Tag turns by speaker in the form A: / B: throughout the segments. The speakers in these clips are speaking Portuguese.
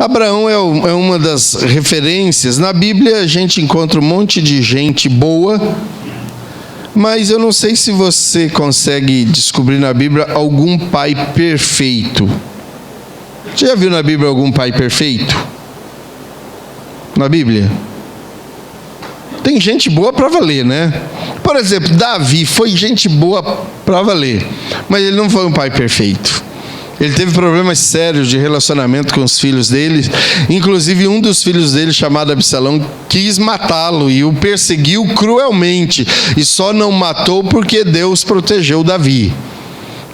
A: Abraão é uma das referências. Na Bíblia a gente encontra um monte de gente boa, mas eu não sei se você consegue descobrir na Bíblia algum pai perfeito. Você já viu na Bíblia algum pai perfeito? Na Bíblia? Tem gente boa para valer, né? Por exemplo, Davi foi gente boa para valer, mas ele não foi um pai perfeito. Ele teve problemas sérios de relacionamento com os filhos dele. Inclusive, um dos filhos dele, chamado Absalão, quis matá-lo e o perseguiu cruelmente. E só não matou porque Deus protegeu Davi.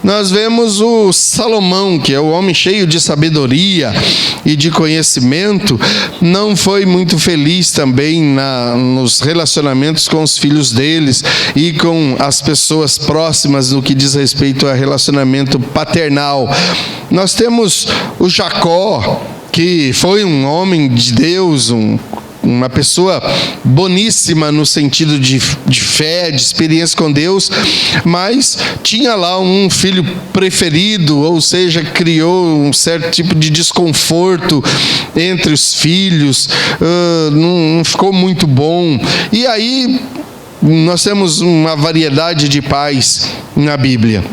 A: Nós vemos o Salomão, que é o homem cheio de sabedoria e de conhecimento, não foi muito feliz também nos relacionamentos com os filhos deles e com as pessoas próximas no que diz respeito a relacionamento paternal. Nós temos o Jacó, que foi um homem de Deus, uma pessoa boníssima no sentido de fé, de experiência com Deus, mas tinha lá um filho preferido, ou seja, criou um certo tipo de desconforto entre os filhos, não ficou muito bom. E aí nós temos uma variedade de pais na Bíblia,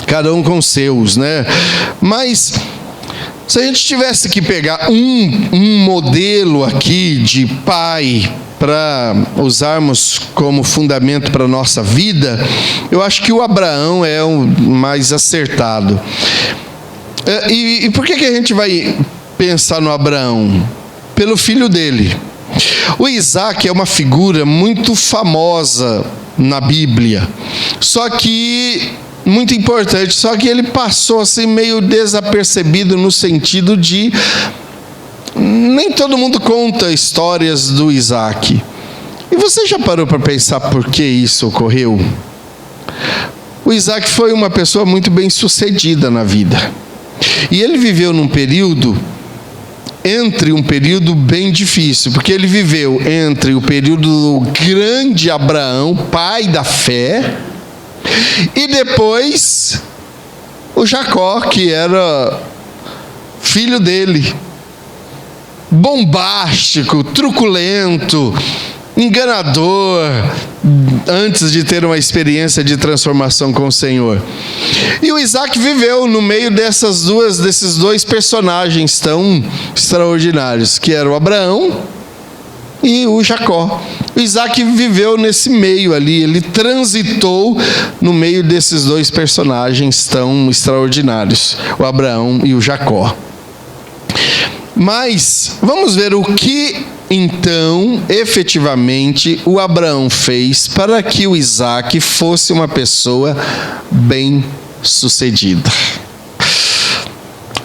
A: cada um com os seus, né? Mas se a gente tivesse que pegar um modelo aqui de pai para usarmos como fundamento para a nossa vida, eu acho que o Abraão é o mais acertado. E por que a gente vai pensar no Abraão? Pelo filho dele. O Isaac é uma figura muito famosa na Bíblia, muito importante, só que ele passou assim meio desapercebido no sentido de nem todo mundo conta histórias do Isaac. E você já parou para pensar por que isso ocorreu? O Isaac foi uma pessoa muito bem sucedida na vida, e ele viveu num período bem difícil, porque ele viveu entre o período do grande Abraão, pai da fé, e depois o Jacó, que era filho dele, bombástico, truculento, enganador, antes de ter uma experiência de transformação com o Senhor. E o Isaac viveu no meio desses dois personagens tão extraordinários, que eram o Abraão e o Jacó. O Isaac viveu nesse meio ali, ele transitou no meio desses dois personagens tão extraordinários, o Abraão e o Jacó. Mas vamos ver o que então efetivamente o Abraão fez para que o Isaac fosse uma pessoa bem-sucedida.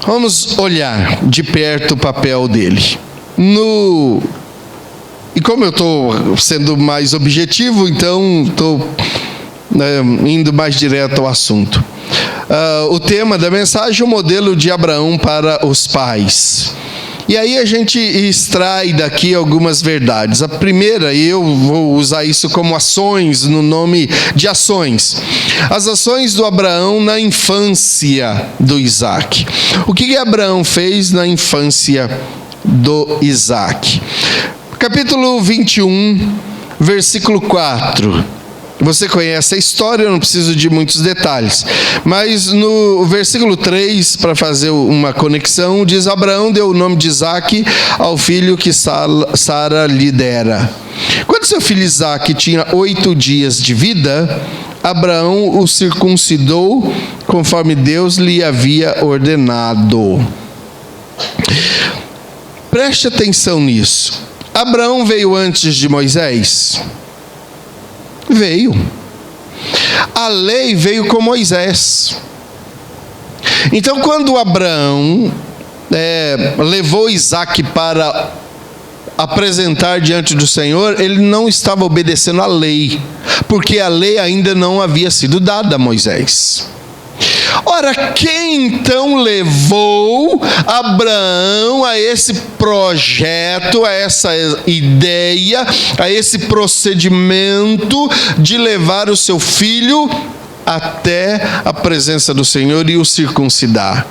A: Vamos olhar de perto o papel dele. E como eu estou sendo mais objetivo, então estou indo mais direto ao assunto. O tema da mensagem é o modelo de Abraão para os pais. E aí a gente extrai daqui algumas verdades. A primeira, e eu vou usar isso como ações, no nome de ações. As ações do Abraão na infância do Isaac. O que Abraão fez na infância do Isaac? Capítulo 21, versículo 4. Você conhece a história, eu não preciso de muitos detalhes. Mas no versículo 3, para fazer uma conexão, diz: Abraão deu o nome de Isaac ao filho que Sara lhe dera. Quando seu filho Isaac tinha 8 dias de vida, Abraão o circuncidou conforme Deus lhe havia ordenado. Preste atenção nisso. Abraão veio antes de Moisés? Veio. A lei veio com Moisés. Então, quando Abraão levou Isaac para apresentar diante do Senhor, ele não estava obedecendo à lei, porque a lei ainda não havia sido dada a Moisés. Ora, quem então levou Abraão a esse projeto, a essa ideia, a esse procedimento de levar o seu filho até a presença do Senhor e o circuncidar?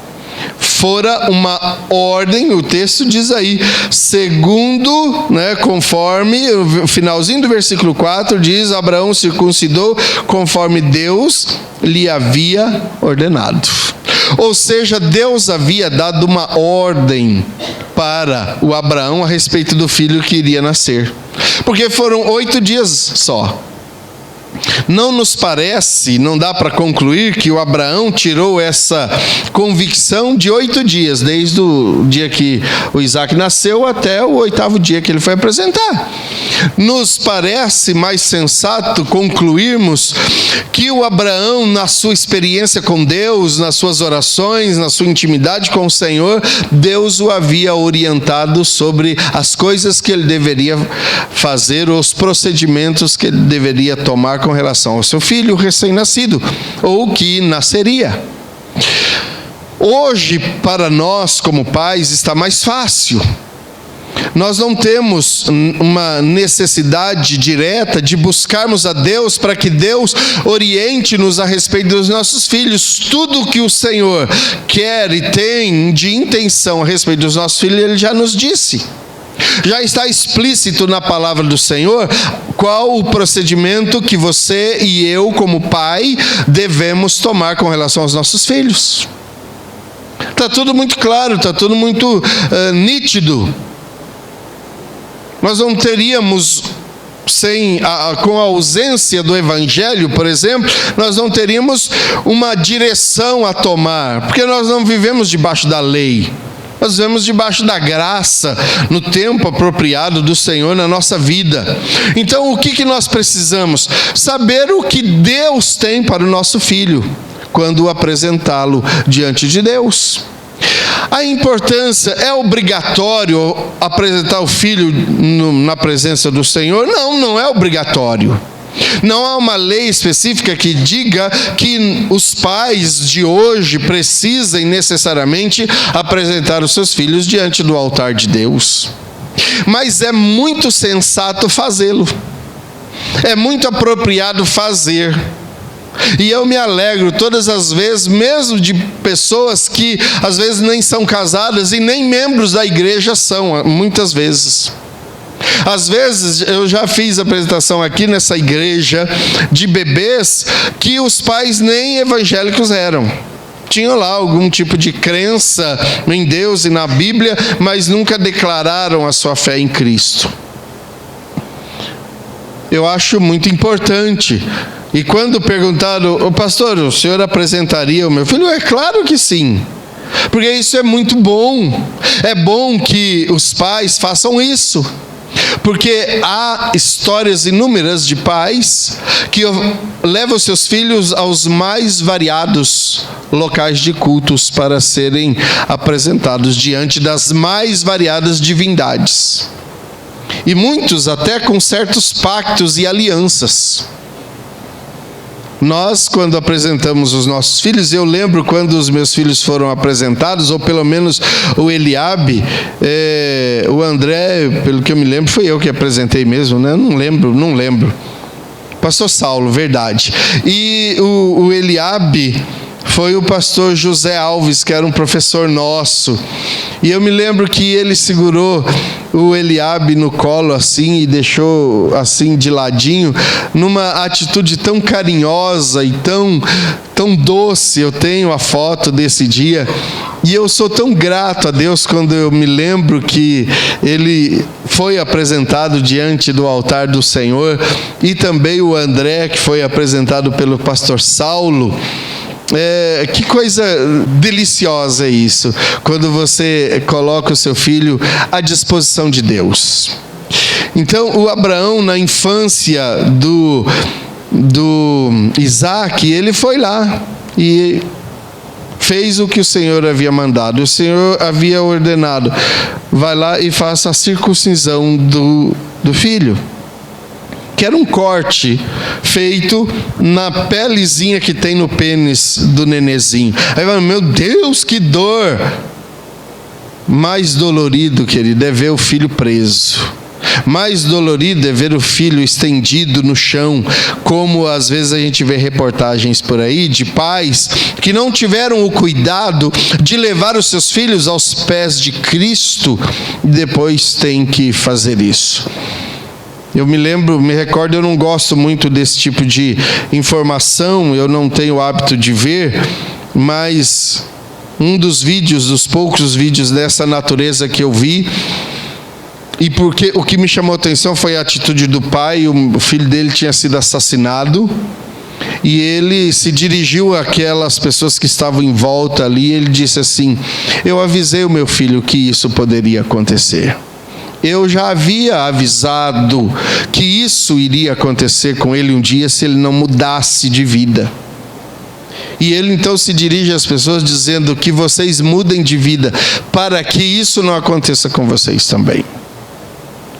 A: fora uma ordem, o texto diz aí, segundo, conforme, o finalzinho do versículo 4 diz, Abraão circuncidou conforme Deus lhe havia ordenado. Ou seja, Deus havia dado uma ordem para o Abraão a respeito do filho que iria nascer. Porque foram 8 dias só. Não nos parece, não dá para concluir que o Abraão tirou essa convicção de 8 dias, desde o dia que o Isaac nasceu até o 8º dia que ele foi apresentar. Nos parece mais sensato concluirmos que o Abraão, na sua experiência com Deus, nas suas orações, na sua intimidade com o Senhor, Deus o havia orientado sobre as coisas que ele deveria fazer, os procedimentos que ele deveria tomar com relação ao seu filho recém-nascido, ou que nasceria. Hoje, para nós como pais, está mais fácil. Nós não temos uma necessidade direta de buscarmos a Deus para que Deus oriente-nos a respeito dos nossos filhos. Tudo o que o Senhor quer e tem de intenção a respeito dos nossos filhos, Ele já nos disse. Já está explícito na palavra do Senhor qual o procedimento que você e eu, como pai, devemos tomar com relação aos nossos filhos. Está tudo muito claro, está tudo muito nítido. Nós não teríamos, com a ausência do Evangelho, por exemplo, nós não teríamos uma direção a tomar, porque nós não vivemos debaixo da lei. Nós vivemos debaixo da graça, no tempo apropriado do Senhor na nossa vida. Então, o que nós precisamos? Saber o que Deus tem para o nosso filho, quando apresentá-lo diante de Deus. A importância, é obrigatório apresentar o filho na presença do Senhor? Não, não é obrigatório. Não há uma lei específica que diga que os pais de hoje precisem necessariamente apresentar os seus filhos diante do altar de Deus. Mas é muito sensato fazê-lo. É muito apropriado fazer. E eu me alegro todas as vezes, mesmo de pessoas que às vezes nem são casadas e nem membros da igreja são, muitas vezes. Às vezes, eu já fiz apresentação aqui nessa igreja de bebês que os pais nem evangélicos eram. Tinham lá algum tipo de crença em Deus e na Bíblia, mas nunca declararam a sua fé em Cristo. Eu acho muito importante. E quando perguntaram, pastor, o senhor apresentaria o meu filho? É claro que sim. Porque isso é muito bom. É bom que os pais façam isso. Porque há histórias inúmeras de pais que levam seus filhos aos mais variados locais de cultos para serem apresentados diante das mais variadas divindades. E muitos até com certos pactos e alianças. Nós, quando apresentamos os nossos filhos, eu lembro quando os meus filhos foram apresentados, ou pelo menos o Eliabe, o André, pelo que eu me lembro, foi eu que apresentei mesmo, né? Não lembro. Pastor Saulo, verdade. E o Eliabe foi o pastor José Alves, que era um professor nosso. E eu me lembro que ele segurou o Eliabe no colo assim e deixou assim de ladinho, numa atitude tão carinhosa e tão doce. Eu tenho a foto desse dia. E eu sou tão grato a Deus quando eu me lembro que ele foi apresentado diante do altar do Senhor. E também o André, que foi apresentado pelo pastor Saulo. Que coisa deliciosa é isso, quando você coloca o seu filho à disposição de Deus. Então, o Abraão, na infância do Isaac, ele foi lá e fez o que o Senhor havia mandado. O Senhor havia ordenado, vai lá e faça a circuncisão do filho. Que era um corte feito na pelezinha que tem no pênis do nenezinho. Aí vai, meu Deus, que dor! Mais dolorido, querido, é ver o filho preso. Mais dolorido é ver o filho estendido no chão, como às vezes a gente vê reportagens por aí de pais que não tiveram o cuidado de levar os seus filhos aos pés de Cristo e depois tem que fazer isso. Eu me recordo, eu não gosto muito desse tipo de informação, eu não tenho o hábito de ver, mas um dos poucos vídeos dessa natureza que eu vi, e porque o que me chamou a atenção foi a atitude do pai. O filho dele tinha sido assassinado, e ele se dirigiu àquelas pessoas que estavam em volta ali, e ele disse assim: eu avisei o meu filho que isso poderia acontecer. Eu já havia avisado que isso iria acontecer com ele um dia se ele não mudasse de vida. E ele então se dirige às pessoas dizendo que vocês mudem de vida para que isso não aconteça com vocês também.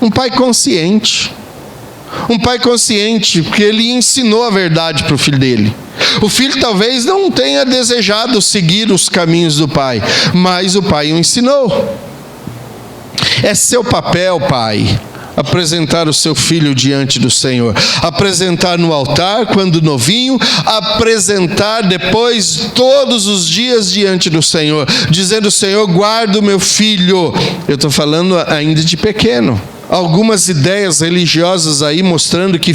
A: Um pai consciente, porque ele ensinou a verdade para o filho dele. O filho talvez não tenha desejado seguir os caminhos do pai, mas o pai o ensinou. É seu papel, pai, apresentar o seu filho diante do Senhor, apresentar no altar quando novinho, apresentar depois todos os dias diante do Senhor, dizendo: Senhor, guarda o meu filho. Eu estou falando ainda de pequeno. Algumas ideias religiosas aí mostrando que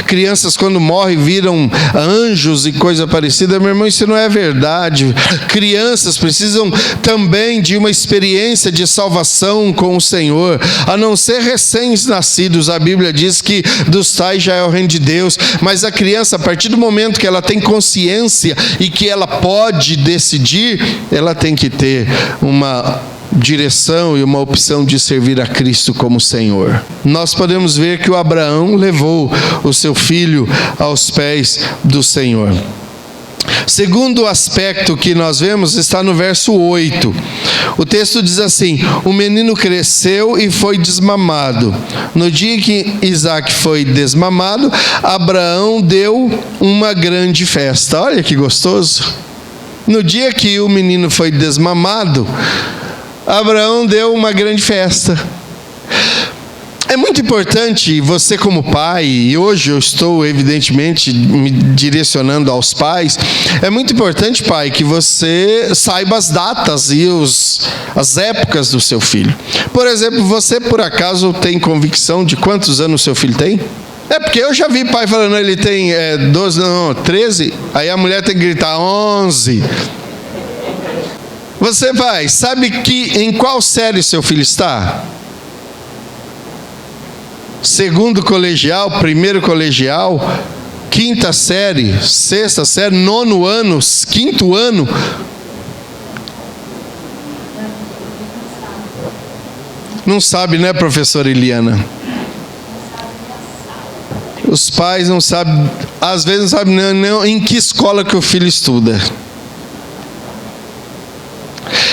A: crianças quando morrem viram anjos e coisa parecida. Meu irmão, isso não é verdade. Crianças precisam também de uma experiência de salvação com o Senhor, a não ser recém-nascidos. A Bíblia diz que dos tais já é o reino de Deus, mas a criança, a partir do momento que ela tem consciência e que ela pode decidir, ela tem que ter uma direção e uma opção de servir a Cristo como Senhor. Nós podemos ver que o Abraão levou o seu filho aos pés do Senhor. Segundo aspecto que nós vemos está no verso 8. O texto diz assim: o menino cresceu e foi desmamado. No dia que Isaac foi desmamado, Abraão deu uma grande festa. Olha que gostoso. No dia que o menino foi desmamado, Abraão deu uma grande festa. É muito importante você como pai, e hoje eu estou evidentemente me direcionando aos pais, é muito importante, pai, que você saiba as datas e as épocas do seu filho. Por exemplo, você por acaso tem convicção de quantos anos o seu filho tem? É porque eu já vi pai falando, ele tem 12, não, 13, aí a mulher tem que gritar 11. Você, pai, sabe em qual série seu filho está? Segundo colegial, primeiro colegial, quinta série, sexta série, nono ano, quinto ano? Não sabe, né, professora Eliana? Os pais não sabem, às vezes não sabem nem em que escola que o filho estuda.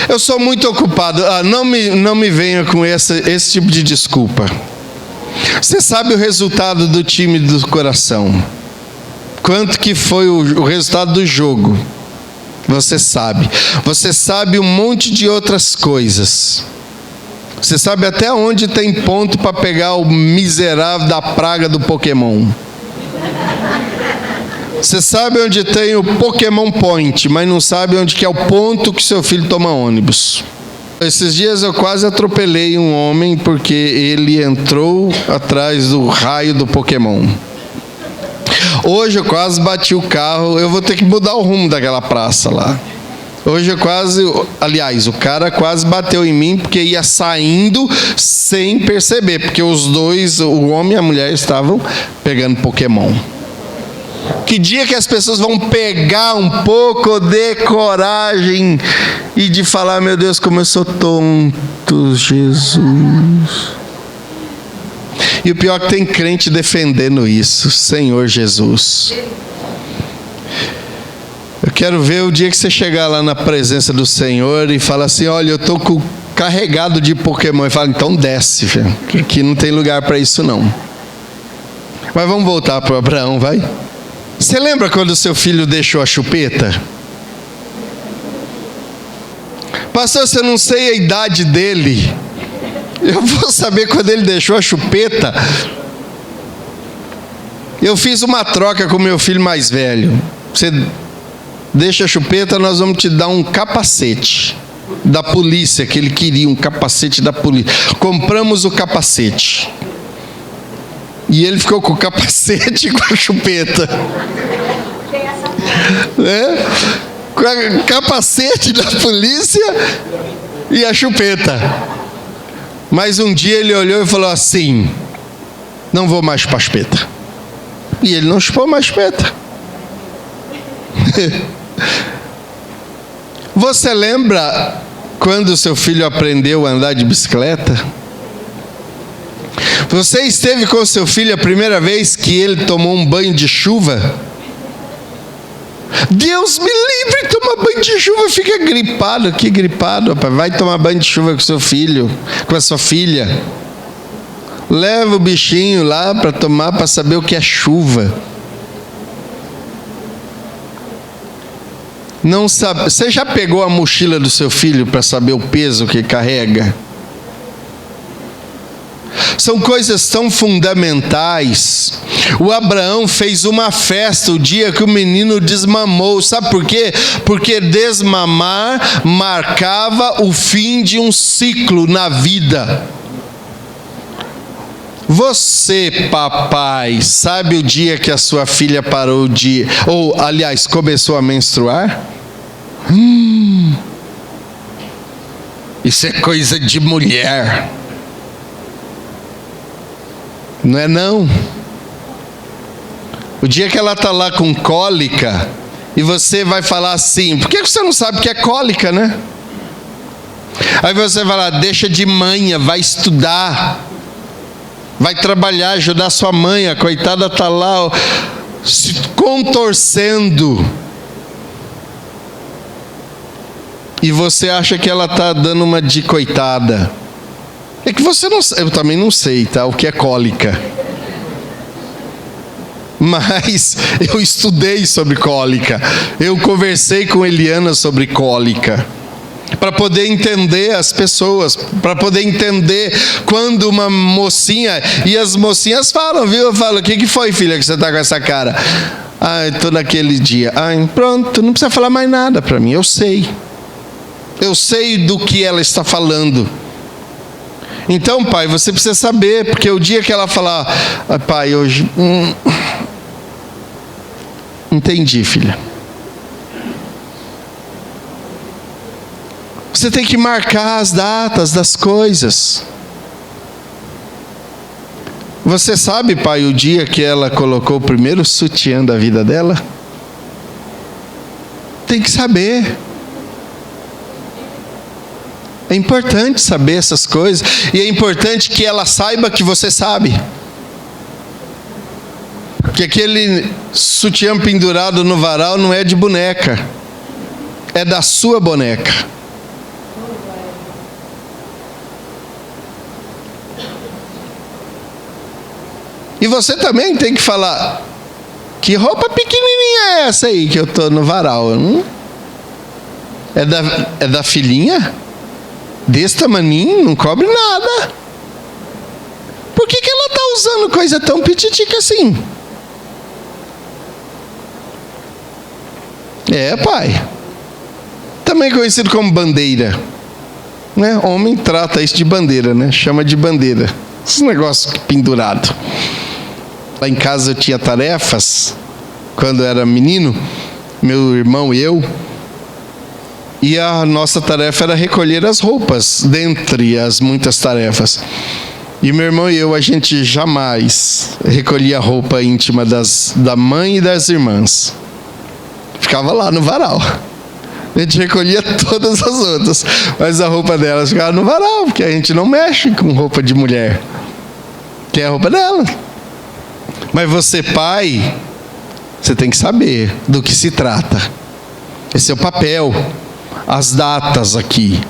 A: Eu sou muito ocupado. Não me venha com esse tipo de desculpa. Você sabe o resultado do time do coração? Quanto que foi o resultado do jogo? Você sabe. Você sabe um monte de outras coisas. Você sabe até onde tem ponto para pegar o miserável da praga do Pokémon. Você sabe onde tem o Pokémon Point, mas não sabe onde que é o ponto que seu filho toma ônibus. Esses dias eu quase atropelei um homem porque ele entrou atrás do raio do Pokémon. Hoje eu quase bati o carro, eu vou ter que mudar o rumo daquela praça lá. Hoje o cara quase bateu em mim porque ia saindo sem perceber, porque os dois, o homem e a mulher, estavam pegando Pokémon. Que dia que as pessoas vão pegar um pouco de coragem e de falar: meu Deus, como eu sou tonto, Jesus. E o pior é que tem crente defendendo isso. Senhor Jesus. Eu quero ver o dia que você chegar lá na presença do Senhor e falar assim: olha, eu estou carregado de Pokémon. E fala: então desce, filho, que aqui não tem lugar para isso não. Mas vamos voltar para Abraão, vai? Você lembra quando o seu filho deixou a chupeta? Pastor, eu não sei a idade dele. Eu vou saber quando ele deixou a chupeta. Eu fiz uma troca com meu filho mais velho. Você deixa a chupeta, nós vamos te dar um capacete da polícia, que ele queria um capacete da polícia. Compramos o capacete. E ele ficou com o capacete e com a chupeta. Com o capacete da polícia e a chupeta. Mas um dia ele olhou e falou assim: não vou mais chupar chupeta. E ele não chupou mais chupeta. Você lembra quando seu filho aprendeu a andar de bicicleta? Você esteve com seu filho a primeira vez que ele tomou um banho de chuva? Deus me livre, tomar banho de chuva, fica gripado. Que gripado, rapaz. Vai tomar banho de chuva com seu filho, com a sua filha. Leva o bichinho lá para tomar, para saber o que é chuva. Não sabe. Você já pegou a mochila do seu filho para saber o peso que carrega? São coisas tão fundamentais. O Abraão fez uma festa o dia que o menino desmamou. Sabe por quê? Porque desmamar marcava o fim de um ciclo na vida. Você, papai, sabe o dia que a sua filha parou de... ou, aliás, começou a menstruar? Isso é coisa de mulher. Não é não? O dia que ela está lá com cólica, e você vai falar assim: por que você não sabe o que é cólica, né? Aí você vai lá: deixa de manhã, vai estudar, vai trabalhar, ajudar sua mãe. A coitada está lá, ó, se contorcendo. E você acha que ela está dando uma de coitada. É que você não... eu também não sei, tá? O que é cólica. Mas eu estudei sobre cólica. Eu conversei com Eliana sobre cólica. Para poder entender as pessoas. Para poder entender quando uma mocinha... E as mocinhas falam, viu? Eu falo: o que foi, filha, que você está com essa cara? Ah, estou naquele dia. Ah, pronto, não precisa falar mais nada para mim. Eu sei. Eu sei do que ela está falando. Então, pai, você precisa saber, porque o dia que ela falar: ah, pai, hoje... entendi, filha. Você tem que marcar as datas das coisas. Você sabe, pai, o dia que ela colocou o primeiro sutiã da vida dela? Tem que saber. É importante saber essas coisas. E é importante que ela saiba que você sabe. Que aquele sutiã pendurado no varal não é de boneca. É da sua boneca. E você também tem que falar: que roupa pequenininha é essa aí que eu estou no varal? É da filhinha? Desse tamaninho, não cobre nada. Por que ela está usando coisa tão pititica assim? É, pai. Também conhecido como bandeira, né? Homem trata isso de bandeira, né? Chama de bandeira. Esse negócio pendurado. Lá em casa eu tinha tarefas, quando eu era menino, meu irmão e eu. E a nossa tarefa era recolher as roupas, dentre as muitas tarefas. E meu irmão e eu, a gente jamais recolhia a roupa íntima da mãe e das irmãs. Ficava lá no varal. A gente recolhia todas as outras, mas a roupa delas ficava no varal, porque a gente não mexe com roupa de mulher, que é a roupa dela. Mas você, pai, você tem que saber do que se trata. Esse é o papel. As datas aqui.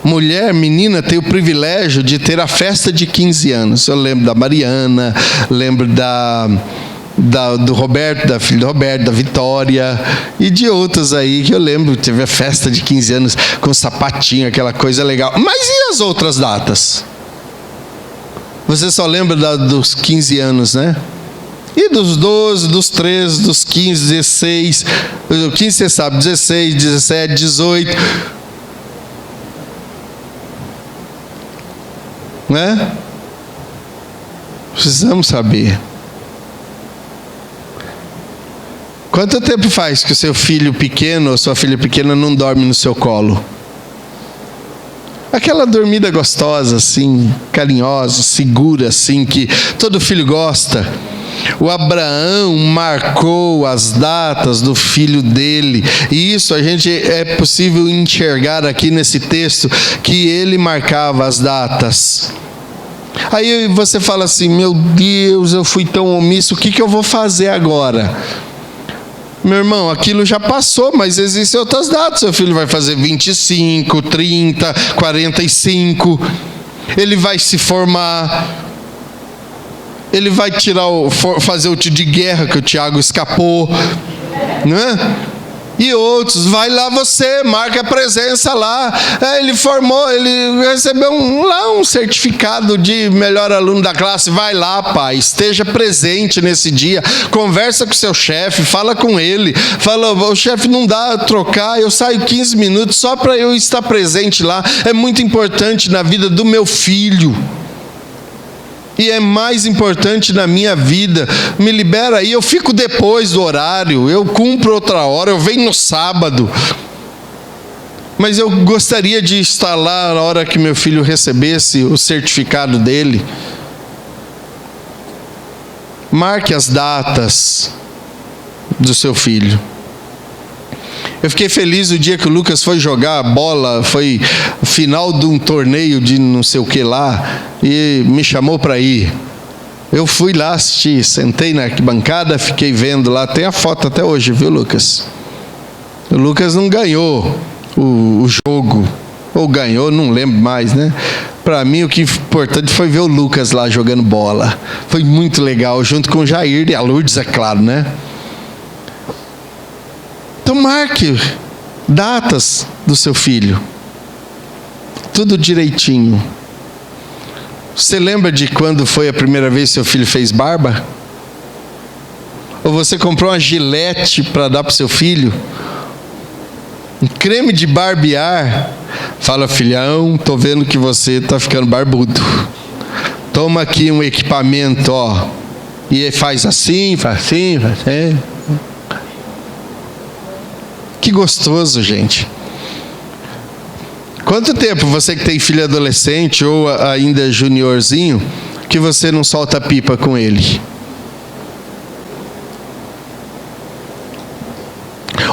A: Mulher, menina, tem o privilégio de ter a festa de 15 anos. Eu lembro da Mariana, lembro do Roberto, da filha do Roberto, da Vitória, e de outras aí que eu lembro. Teve a festa de 15 anos com sapatinho, aquela coisa legal. Mas e as outras datas? Você só lembra dos 15 anos, né? E dos 12, dos 13, dos 15, 16. 15 você sabe, 16, 17, 18. Né? Precisamos saber. Quanto tempo faz que o seu filho pequeno ou sua filha pequena não dorme no seu colo? Aquela dormida gostosa, assim, carinhosa, segura, assim, que todo filho gosta. O Abraão marcou as datas do filho dele. E isso é possível enxergar aqui nesse texto, que ele marcava as datas. Aí você fala assim, meu Deus, eu fui tão omisso, o que eu vou fazer agora? Meu irmão, aquilo já passou, mas existem outras datas. Seu filho vai fazer 25, 30, 45. Ele vai se formar. Ele vai fazer o tiro de guerra que o Tiago escapou, né? E outros, vai lá você, marca a presença lá. Ele formou, ele recebeu um certificado de melhor aluno da classe. Vai lá, pai, esteja presente nesse dia. Conversa com seu chefe, fala com ele. Fala, o chefe não dá a trocar, eu saio 15 minutos só para eu estar presente lá. É muito importante na vida do meu filho. E é mais importante na minha vida. Me libera aí, eu fico depois do horário, eu cumpro outra hora, eu venho no sábado. Mas eu gostaria de estar lá na hora que meu filho recebesse o certificado dele. Marque as datas do seu filho. Eu fiquei feliz o dia que o Lucas foi jogar bola, foi final de um torneio de não sei o que lá, e me chamou para ir. Eu fui lá assistir, sentei na arquibancada, fiquei vendo lá, tem a foto até hoje, viu, Lucas? O Lucas não ganhou o jogo, ou ganhou, não lembro mais, né? Para mim o que foi importante foi ver o Lucas lá jogando bola. Foi muito legal, junto com o Jair e a Lourdes, é claro, né? Então marque datas do seu filho. Tudo direitinho. Você lembra de quando foi a primeira vez que seu filho fez barba? Ou você comprou uma gilete para dar para o seu filho? Um creme de barbear? Fala, filhão, tô vendo que você tá ficando barbudo. Toma aqui um equipamento, ó. E faz assim, faz assim, faz assim. Que gostoso, gente. Quanto tempo você que tem filho adolescente ou ainda juniorzinho, que você não solta pipa com ele?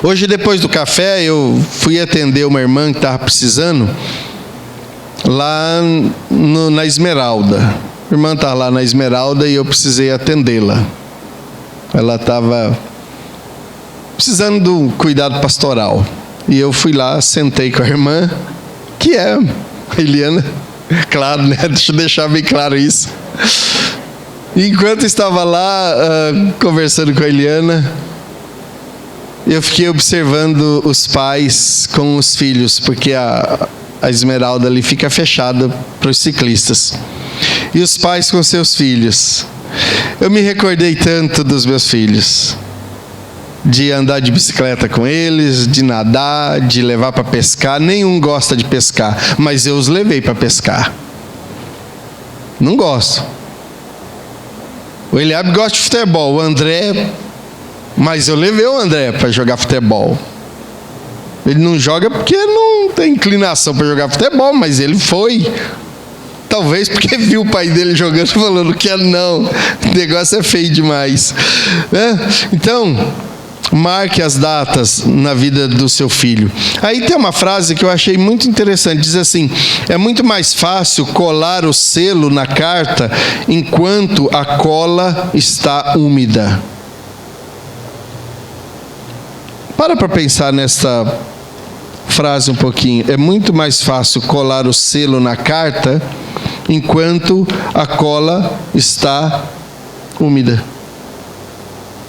A: Hoje, depois do café, eu fui atender uma irmã que estava precisando lá na Esmeralda. A irmã estava lá na Esmeralda e eu precisei atendê-la. Ela estava precisando do cuidado pastoral. E eu fui lá, sentei com a irmã, que é a Eliana, claro, né? Deixa eu deixar bem claro isso. E enquanto estava lá conversando com a Eliana, eu fiquei observando os pais com os filhos, porque a Esmeralda ali fica fechada para os ciclistas. E os pais com seus filhos. Eu me recordei tanto dos meus filhos. De andar de bicicleta com eles, de nadar, de levar para pescar. Nenhum gosta de pescar, mas eu os levei para pescar. Não gosto. O Eliabe gosta de futebol, o André, mas eu levei o André para jogar futebol. Ele não joga porque não tem inclinação para jogar futebol, mas ele foi. Talvez porque viu o pai dele jogando e falou, não quero não, o negócio é feio demais. Então, marque as datas na vida do seu filho. Aí tem uma frase que eu achei muito interessante, diz assim: é muito mais fácil colar o selo na carta enquanto a cola está úmida. Para pensar nessa frase um pouquinho. É muito mais fácil colar o selo na carta enquanto a cola está úmida.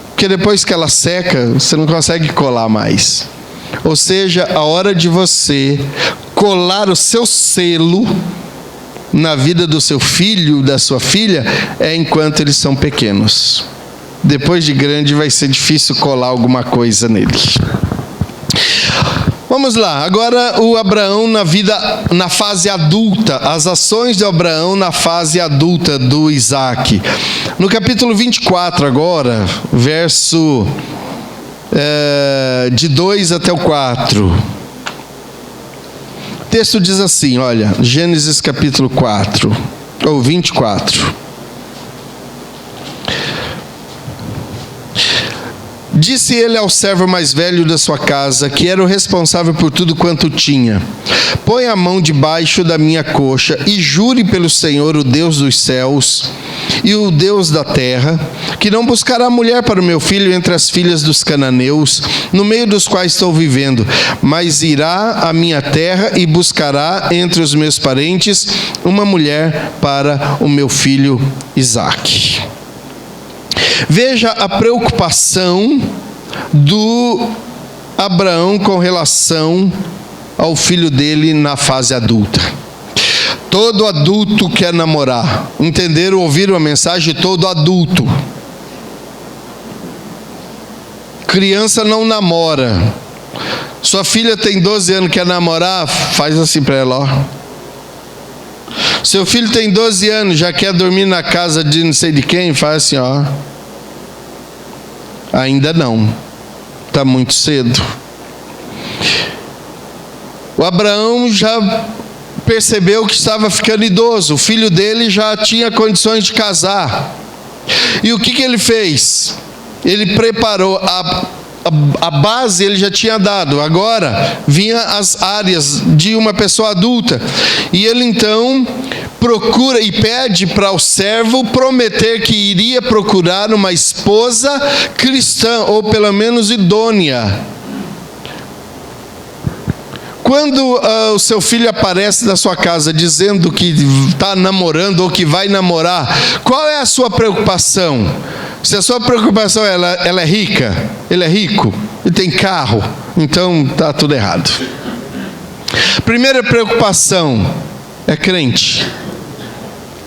A: Porque depois que ela seca, você não consegue colar mais. Ou seja, a hora de você colar o seu selo na vida do seu filho, da sua filha, é enquanto eles são pequenos. Depois de grande vai ser difícil colar alguma coisa neles. Vamos lá, agora o Abraão na fase adulta, as ações de Abraão na fase adulta do Isaac. No capítulo 24 agora, verso de 2 até o 4. O texto diz assim, olha, Gênesis capítulo 4, ou 24. Disse ele ao servo mais velho da sua casa, que era o responsável por tudo quanto tinha: põe a mão debaixo da minha coxa e jure pelo Senhor, o Deus dos céus e o Deus da terra, que não buscará mulher para o meu filho entre as filhas dos cananeus, no meio dos quais estou vivendo, mas irá à minha terra e buscará entre os meus parentes uma mulher para o meu filho Isaque. Veja a preocupação do Abraão com relação ao filho dele na fase adulta. Todo adulto quer namorar. Entenderam, ouviram a mensagem? Todo adulto. Criança não namora. Sua filha tem 12 anos, quer namorar? Faz assim para ela, ó. Seu filho tem 12 anos, já quer dormir na casa de não sei de quem? Faz assim, ó. Ainda não. Está muito cedo. O Abraão já percebeu que estava ficando idoso. O filho dele já tinha condições de casar. E o que ele fez? Ele preparou a base, ele já tinha dado. Agora vinha as áreas de uma pessoa adulta. E ele então procura e pede para o servo prometer que iria procurar uma esposa cristã, ou pelo menos idônea. Quando o seu filho aparece na sua casa dizendo que está namorando ou que vai namorar, qual é a sua preocupação? Se a sua preocupação ela é rica, ele é rico, ele tem carro, então está tudo errado. Primeira preocupação é crente.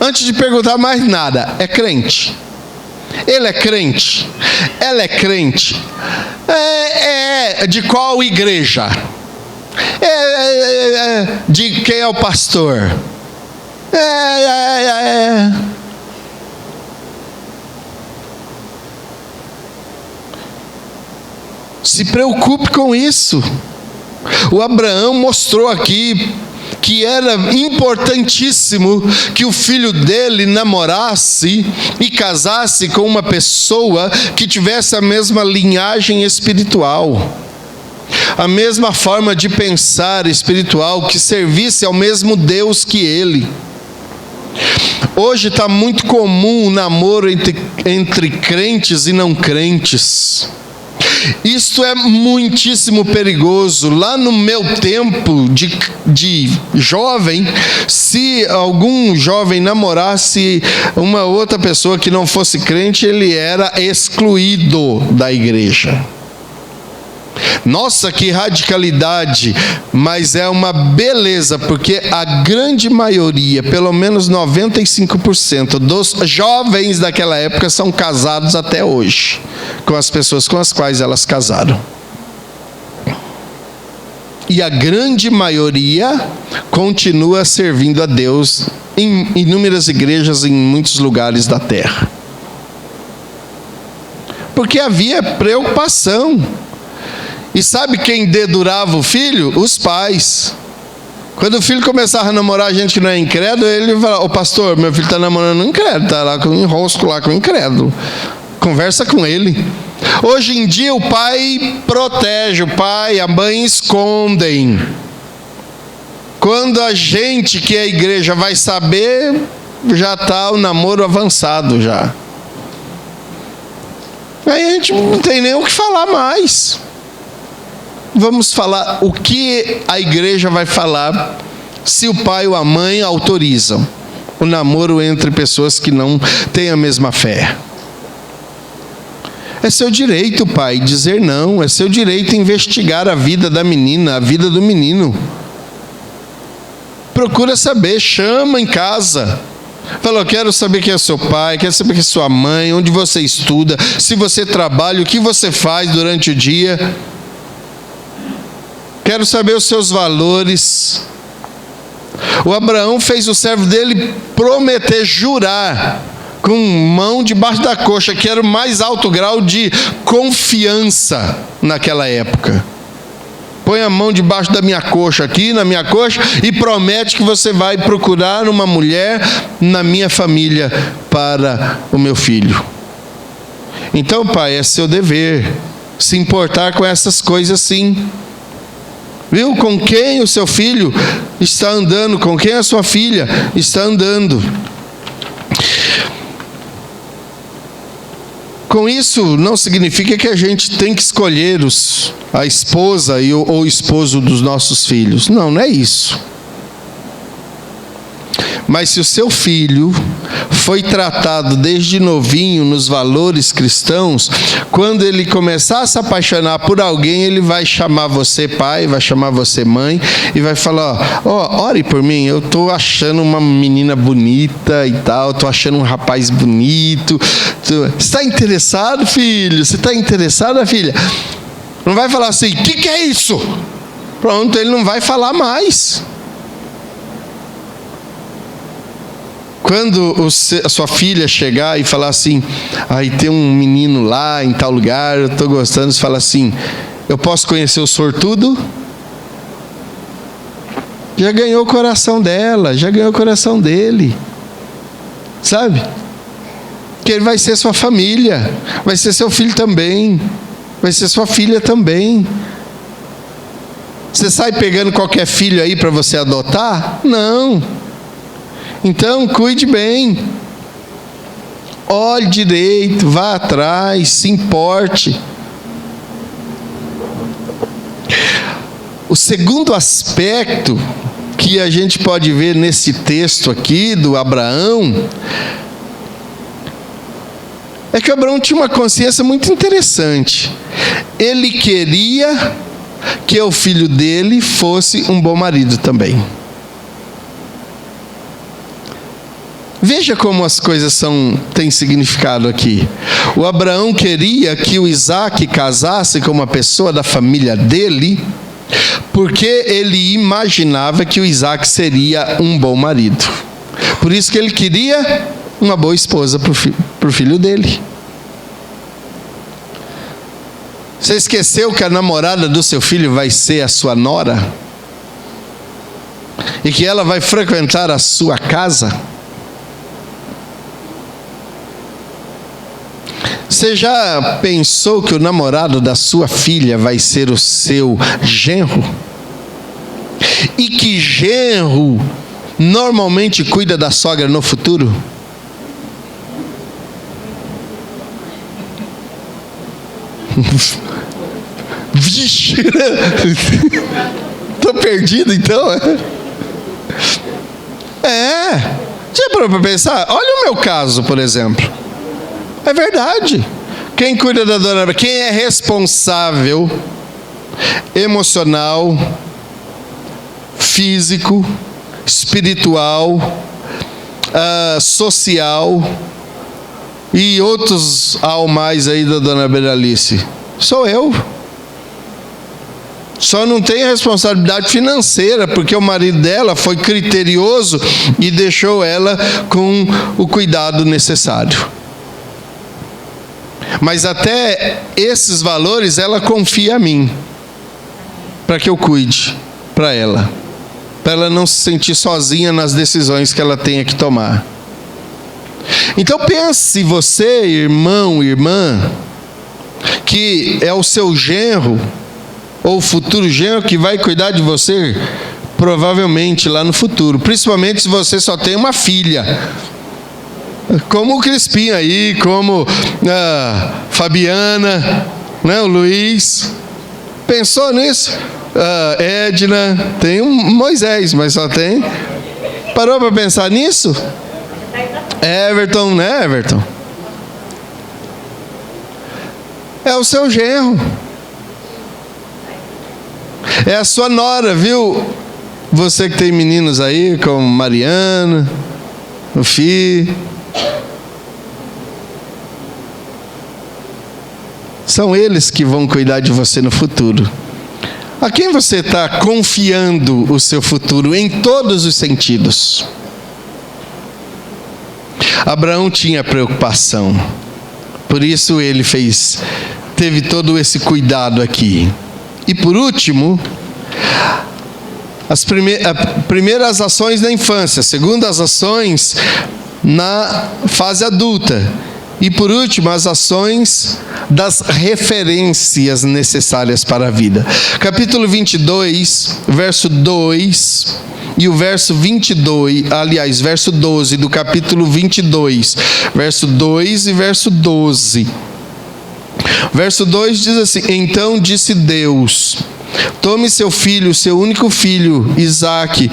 A: Antes de perguntar mais nada, é crente. Ele é crente. Ela é crente. De qual igreja? De quem é o pastor? Se preocupe com isso. O Abraão mostrou aqui que era importantíssimo que o filho dele namorasse e casasse com uma pessoa que tivesse a mesma linhagem espiritual, a mesma forma de pensar espiritual, que servisse ao mesmo Deus que ele. Hoje está muito comum o namoro entre crentes e não crentes. Isto é muitíssimo perigoso. Lá no meu tempo de jovem, se algum jovem namorasse uma outra pessoa que não fosse crente, ele era excluído da igreja. Nossa, que radicalidade! Mas é uma beleza, porque a grande maioria, pelo menos 95% dos jovens daquela época são casados até hoje, com as pessoas com as quais elas casaram. E a grande maioria continua servindo a Deus em inúmeras igrejas em muitos lugares da terra. Porque havia preocupação. E sabe quem dedurava o filho? Os pais. Quando o filho começava a namorar gente que não é incrédulo, ele falava: ô pastor, meu filho está namorando um incrédulo, está lá com um enrosco lá com um incrédulo. Conversa com ele. Hoje em dia o pai protege, o pai e a mãe escondem. Quando a gente que é a igreja vai saber, já está o namoro avançado já. Aí a gente não tem nem o que falar mais. Vamos falar o que a igreja vai falar se o pai ou a mãe autorizam o namoro entre pessoas que não têm a mesma fé. É seu direito, pai, dizer não. É seu direito investigar a vida da menina, a vida do menino. Procura saber, chama em casa. Fala, eu quero saber quem é seu pai, quero saber quem é sua mãe, onde você estuda, se você trabalha, o que você faz durante o dia. Quero saber os seus valores. O Abraão fez o servo dele prometer, jurar, com mão debaixo da coxa, que era o mais alto grau de confiança naquela época. Põe a mão debaixo da minha coxa aqui, na minha coxa, e promete que você vai procurar uma mulher na minha família para o meu filho. Então, pai, é seu dever se importar com essas coisas, sim. Viu? Com quem o seu filho está andando, com quem a sua filha está andando. Com isso, não significa que a gente tem que escolher a esposa ou o esposo dos nossos filhos. Não, não é isso. Mas se o seu filho foi tratado desde novinho nos valores cristãos, quando ele começar a se apaixonar por alguém, ele vai chamar você pai, vai chamar você mãe e vai falar, ore por mim, eu estou achando uma menina bonita e tal, estou achando um rapaz bonito. Você está interessado, filho? Você está interessada, filha? Não vai falar assim, o que é isso? Pronto, ele não vai falar mais. Quando a sua filha chegar e falar assim, aí tem um menino lá em tal lugar, eu estou gostando, você fala assim, eu posso conhecer o sortudo? Já ganhou o coração dela, já ganhou o coração dele, sabe? Que ele vai ser sua família, vai ser seu filho também, vai ser sua filha também. Você sai pegando qualquer filho aí para você adotar? Não. Então, cuide bem, olhe direito, vá atrás, se importe. O segundo aspecto que a gente pode ver nesse texto aqui do Abraão é que Abraão tinha uma consciência muito interessante. Ele queria que o filho dele fosse um bom marido também. Veja como as coisas têm significado aqui. O Abraão queria que o Isaac casasse com uma pessoa da família dele, porque ele imaginava que o Isaac seria um bom marido. Por isso que ele queria uma boa esposa para o filho dele. Você esqueceu que a namorada do seu filho vai ser a sua nora? E que ela vai frequentar a sua casa? Você já pensou que o namorado da sua filha vai ser o seu genro? E que genro normalmente cuida da sogra no futuro? Vixe! Estou perdido então? Já parou para pensar? Olha o meu caso, por exemplo. É verdade. Quem cuida da dona, quem é responsável emocional, físico, espiritual, social e outros ao mais aí da dona Beralice? Sou eu. Só não tem responsabilidade financeira, porque o marido dela foi criterioso e deixou ela com o cuidado necessário. Mas até esses valores ela confia a mim, para que eu cuide para ela não se sentir sozinha nas decisões que ela tenha que tomar. Então pense você, irmão, irmã, que é o seu genro ou futuro genro que vai cuidar de você provavelmente lá no futuro, principalmente se você só tem uma filha, como o Crispim aí, como a Fabiana, né, o Luiz. Pensou nisso? Edna, tem um Moisés, mas só tem. Parou para pensar nisso? Everton, né, Everton? É o seu genro. É a sua nora, viu? Você que tem meninos aí, como Mariana, o Fi, são eles que vão cuidar de você no futuro. A quem você está confiando o seu futuro em todos os sentidos? Abraão tinha preocupação, por isso ele teve todo esse cuidado aqui. E por último, as primeiras ações na infância, segundo as ações na fase adulta, e por último as ações das referências necessárias para a vida. Capítulo 22, verso 2 e o verso 22, aliás, verso 12 do capítulo 22, verso 2 e verso 12. Verso 2 diz assim: então disse Deus: tome seu filho, seu único filho, Isaque,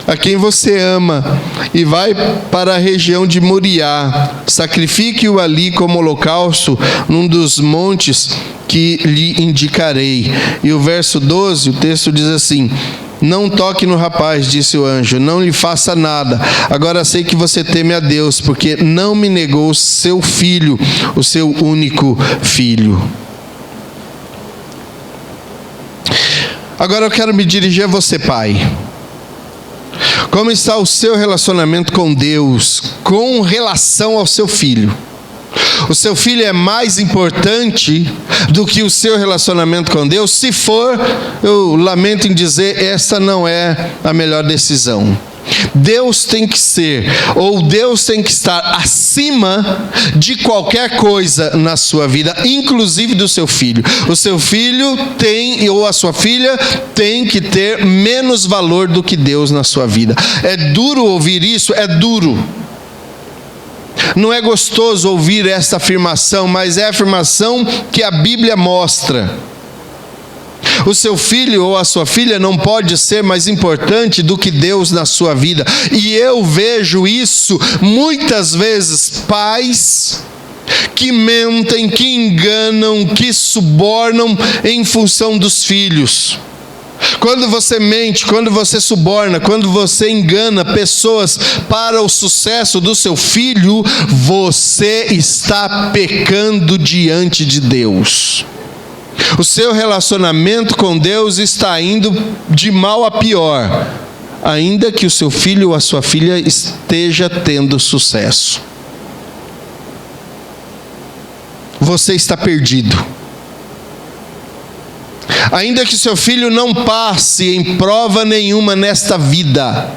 A: a quem você ama, e vai para a região de Moriá. Sacrifique-o ali como holocausto num dos montes que lhe indicarei. E o verso 12, o texto diz assim: não toque no rapaz, disse o anjo, não lhe faça nada. Agora sei que você teme a Deus, porque não me negou seu filho, o seu único filho. Agora eu quero me dirigir a você, pai. Como está o seu relacionamento com Deus com relação ao seu filho? O seu filho é mais importante do que o seu relacionamento com Deus? Se for, eu lamento em dizer, essa não é a melhor decisão. Deus tem que ser, ou Deus tem que estar acima de qualquer coisa na sua vida, inclusive do seu filho. O seu filho tem, ou a sua filha tem que ter menos valor do que Deus na sua vida. É duro ouvir isso, é duro. Não é gostoso ouvir essa afirmação, mas é a afirmação que a Bíblia mostra. O seu filho ou a sua filha não pode ser mais importante do que Deus na sua vida. E eu vejo isso muitas vezes, pais que mentem, que enganam, que subornam em função dos filhos. Quando você mente, quando você suborna, quando você engana pessoas para o sucesso do seu filho, você está pecando diante de Deus. O seu relacionamento com Deus está indo de mal a pior, ainda que o seu filho ou a sua filha esteja tendo sucesso. Você está perdido. Ainda que seu filho não passe em prova nenhuma nesta vida,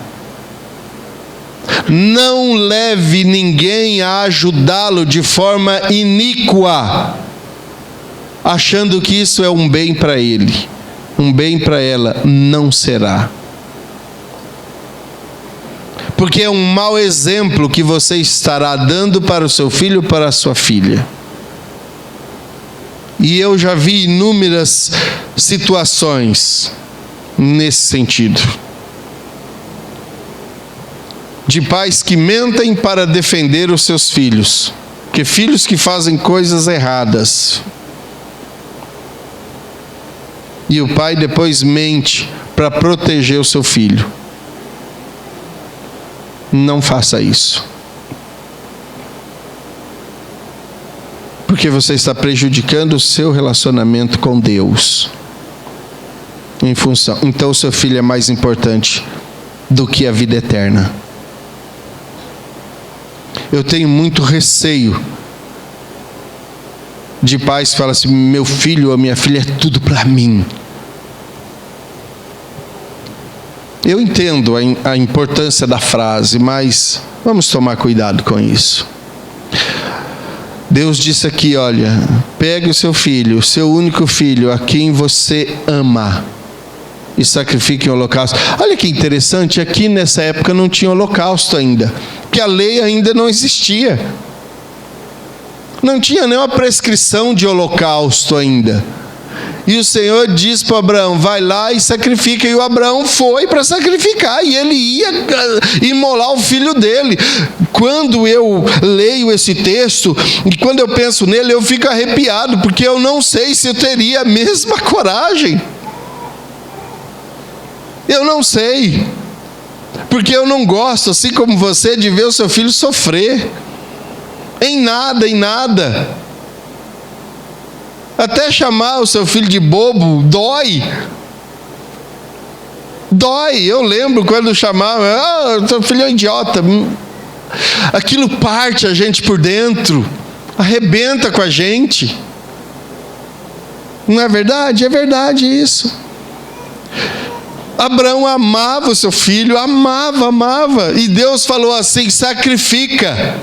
A: não leve ninguém a ajudá-lo de forma iníqua, achando que isso é um bem para ele. Um bem para ela não será. Porque é um mau exemplo que você estará dando para o seu filho, para a sua filha. E eu já vi inúmeras situações nesse sentido. De pais que mentem para defender os seus filhos. Porque filhos que fazem coisas erradas. E o pai depois mente para proteger o seu filho. Não faça isso. Porque você está prejudicando o seu relacionamento com Deus. Então o seu filho é mais importante do que a vida eterna. Eu tenho muito receio de pais que falam assim: meu filho ou minha filha é tudo para mim. Eu entendo a importância da frase, mas vamos tomar cuidado com isso. Deus disse aqui, olha, pegue o seu filho, o seu único filho, a quem você ama, e sacrifique em holocausto. Olha que interessante, aqui nessa época não tinha holocausto ainda, porque a lei ainda não existia. Não tinha nenhuma prescrição de holocausto ainda. E o Senhor diz para Abraão: vai lá e sacrifica. E o Abraão foi para sacrificar, e ele ia imolar o filho dele. Quando eu leio esse texto, e quando eu penso nele, eu fico arrepiado, porque eu não sei se eu teria a mesma coragem. Eu não sei. Porque eu não gosto, assim como você, de ver o seu filho sofrer. Em nada, em nada. Até chamar o seu filho de bobo dói. Dói. Eu lembro quando chamava, seu filho é um idiota. Aquilo parte a gente por dentro, arrebenta com a gente. Não é verdade? É verdade isso. Abraão amava o seu filho, amava. E Deus falou assim: sacrifica.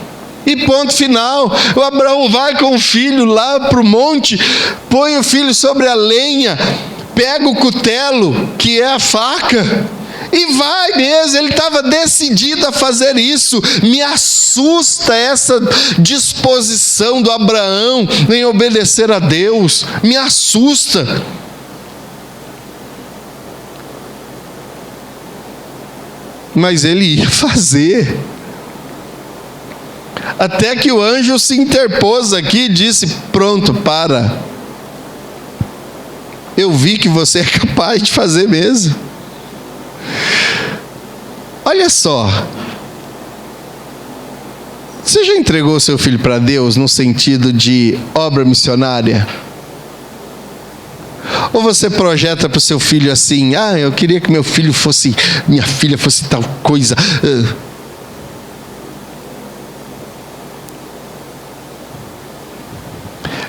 A: E ponto final. O Abraão vai com o filho lá para o monte, põe o filho sobre a lenha, pega o cutelo, que é a faca, e vai mesmo. Ele estava decidido a fazer isso. Me assusta essa disposição do Abraão em obedecer a Deus. Me assusta. Mas ele ia fazer. Até que o anjo se interpôs aqui e disse: pronto, para. Eu vi que você é capaz de fazer mesmo. Olha só. Você já entregou seu filho para Deus no sentido de obra missionária? Ou você projeta para o seu filho assim: eu queria que minha filha fosse tal coisa.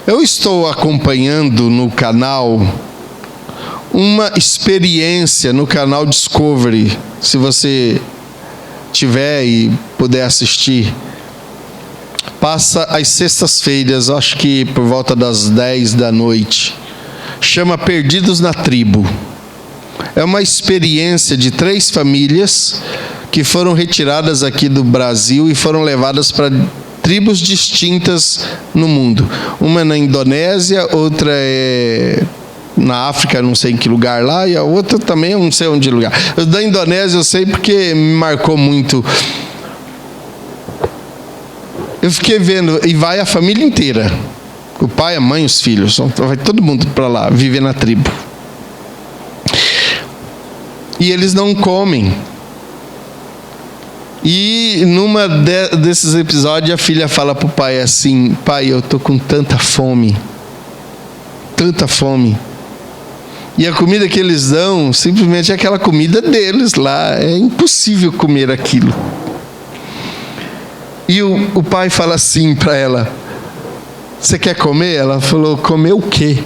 A: Eu estou acompanhando no canal uma experiência no canal Discovery. Se você tiver e puder assistir, passa às sextas-feiras, acho que por volta das 10 da noite. Chama Perdidos na Tribo. É uma experiência de 3 famílias que foram retiradas aqui do Brasil e foram levadas para tribos distintas no mundo. Uma é na Indonésia, outra é na África, não sei em que lugar lá, e a outra também eu não sei onde lugar. Da Indonésia eu sei porque me marcou muito. Eu fiquei vendo, e vai a família inteira. O pai, a mãe, os filhos. Vai todo mundo para lá, viver na tribo. E eles não comem. E numa desses episódios, a filha fala para o pai assim: pai, eu estou com tanta fome. Tanta fome. E a comida que eles dão, simplesmente é aquela comida deles lá. É impossível comer aquilo. E o pai fala assim para ela: você quer comer? Ela falou: comer o quê?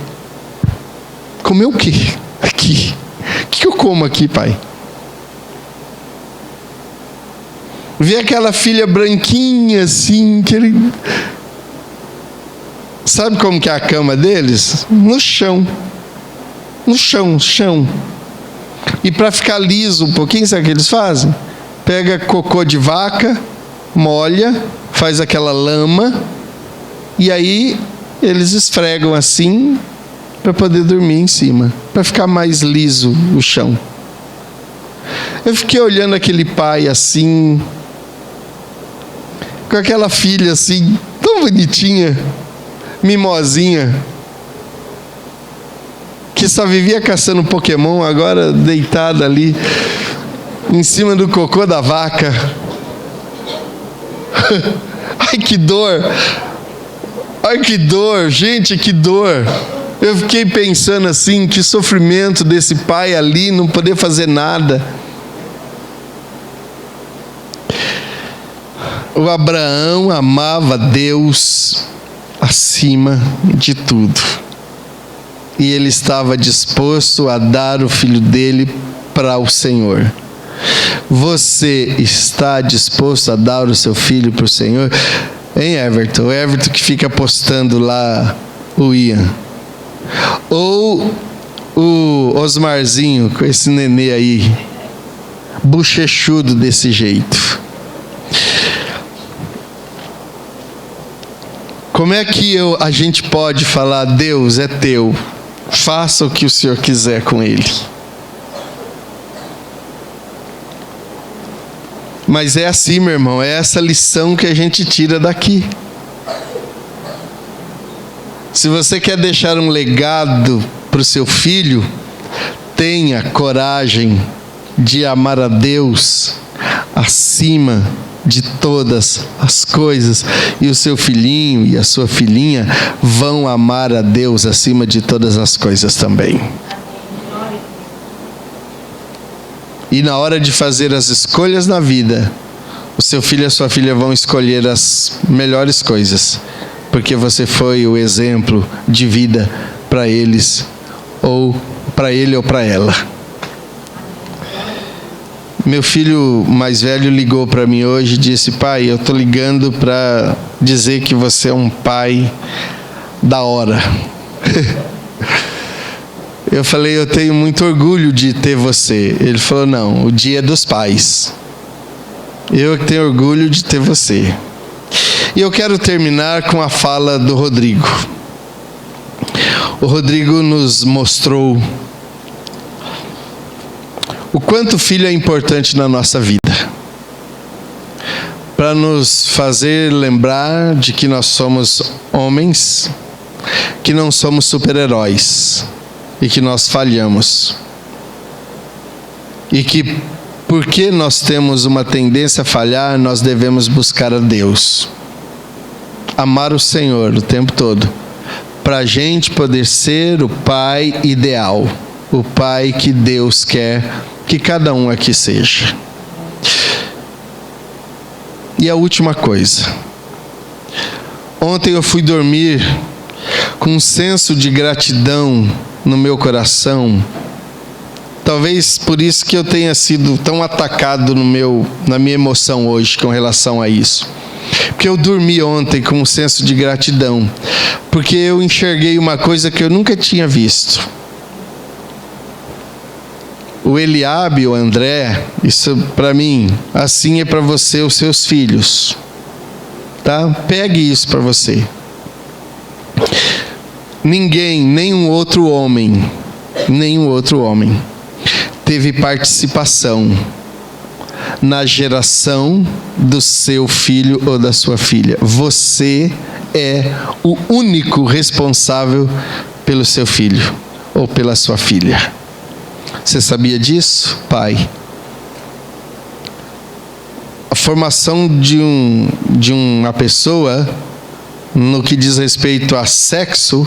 A: Comer o quê? Aqui. O que eu como aqui, pai? Vê aquela filha branquinha assim, que ele... Sabe como que é a cama deles? No chão. No chão. E para ficar liso um pouquinho, sabe o que eles fazem? Pega cocô de vaca, molha, faz aquela lama, e aí eles esfregam assim para poder dormir em cima, para ficar mais liso o chão. Eu fiquei olhando aquele pai assim, com aquela filha assim, tão bonitinha, mimosinha, que só vivia caçando Pokémon, agora deitada ali, em cima do cocô da vaca. Ai, que dor! Ai, que dor! Gente, que dor! Eu fiquei pensando assim, que sofrimento desse pai ali, não poder fazer nada. O Abraão amava Deus acima de tudo. E ele estava disposto a dar o filho dele para o Senhor. Você está disposto a dar o seu filho para o Senhor? Hein, Everton? O Everton que fica postando lá o Ian. Ou o Osmarzinho, com esse nenê aí, bochechudo desse jeito. Como é que a gente pode falar: Deus é teu, faça o que o Senhor quiser com ele? Mas é assim, meu irmão, é essa lição que a gente tira daqui. Se você quer deixar um legado para o seu filho, tenha coragem de amar a Deus acima de todas as coisas, e o seu filhinho e a sua filhinha vão amar a Deus acima de todas as coisas também. E na hora de fazer as escolhas na vida, o seu filho e a sua filha vão escolher as melhores coisas, porque você foi o exemplo de vida para eles, ou para ele ou para ela. Meu filho mais velho ligou para mim hoje e disse: pai, eu estou ligando para dizer que você é um pai da hora. Eu falei: eu tenho muito orgulho de ter você. Ele falou: não, o dia é dos pais. Eu que tenho orgulho de ter você. E eu quero terminar com a fala do Rodrigo. O Rodrigo nos mostrou o quanto o filho é importante na nossa vida, para nos fazer lembrar de que nós somos homens, que não somos super-heróis e que nós falhamos, e que porque nós temos uma tendência a falhar, nós devemos buscar a Deus, amar o Senhor o tempo todo, para a gente poder ser o pai ideal, o pai que Deus quer que cada um aqui seja. E a última coisa, ontem eu fui dormir com um senso de gratidão no meu coração, talvez por isso que eu tenha sido tão atacado na minha emoção hoje com relação a isso, porque eu dormi ontem com um senso de gratidão, porque eu enxerguei uma coisa que eu nunca tinha visto. O Eliabe, o André, isso para mim, assim é para você, os seus filhos, tá? Pegue isso para você. Ninguém, nenhum outro homem teve participação na geração do seu filho ou da sua filha. Você é o único responsável pelo seu filho ou pela sua filha. Você sabia disso, pai? A formação de uma pessoa, no que diz respeito a sexo,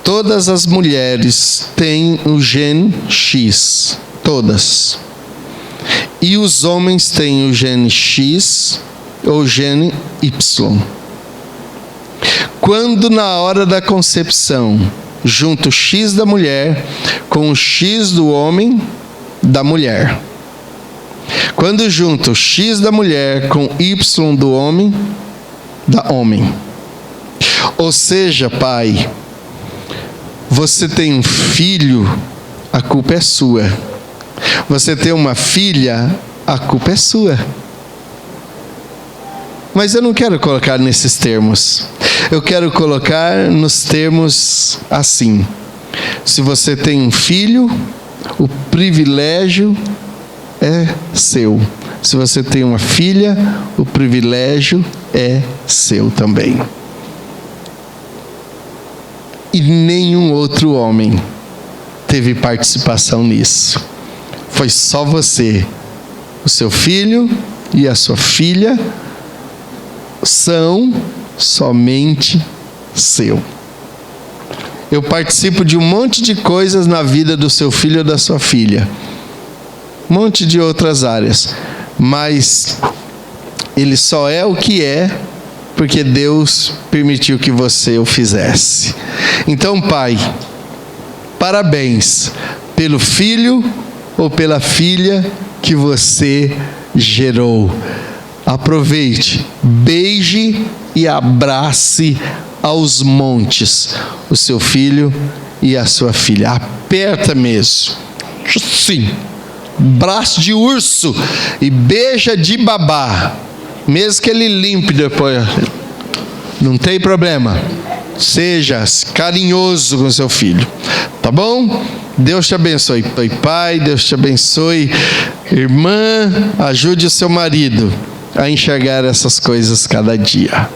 A: todas as mulheres têm o gene X, todas. E os homens têm o gene X ou gene Y. Quando na hora da concepção, junto o X da mulher com o X do homem da mulher. Quando junto o X da mulher com Y do homem, da homem. Ou seja, pai, você tem um filho, a culpa é sua. Você tem uma filha, a culpa é sua. Mas eu não quero colocar nesses termos. Eu quero colocar nos termos assim: se você tem um filho, o privilégio é seu. Se você tem uma filha, o privilégio é seu também. E nenhum outro homem teve participação nisso. Foi só você. O seu filho e a sua filha são somente seu. Eu participo de um monte de coisas na vida do seu filho ou da sua filha, um monte de outras áreas, mas ele só é o que é porque Deus permitiu que você o fizesse. Então, pai, parabéns pelo filho ou pela filha que você gerou. Aproveite, beije e abrace aos montes o seu filho e a sua filha. Aperta mesmo, sim, braço de urso, e beija de babá, mesmo que ele limpe depois, não tem problema. Seja carinhoso com seu filho, tá bom? Deus te abençoe, pai. Deus te abençoe, irmã. Ajude o seu marido a enxergar essas coisas cada dia.